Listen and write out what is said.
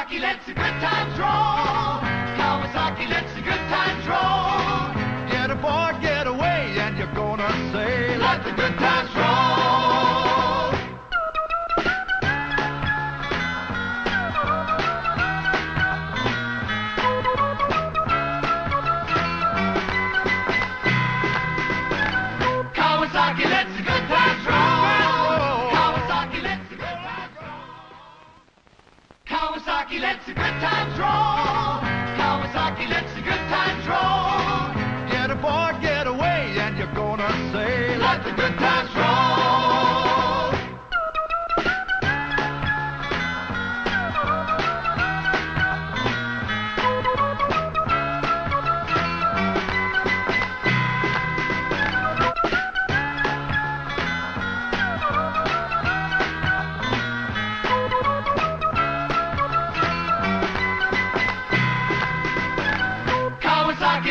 Kawasaki lets the good times roll. Kawasaki lets the good times roll. Get aboard, get away, and you're gonna say, let the good times roll. Kawasaki lets the good times roll. Kawasaki lets the good times roll. Kawasaki lets the good times roll. Kawasaki lets the good times roll. Get aboard, get away, and you're gonna say, let the good times roll. Kawasaki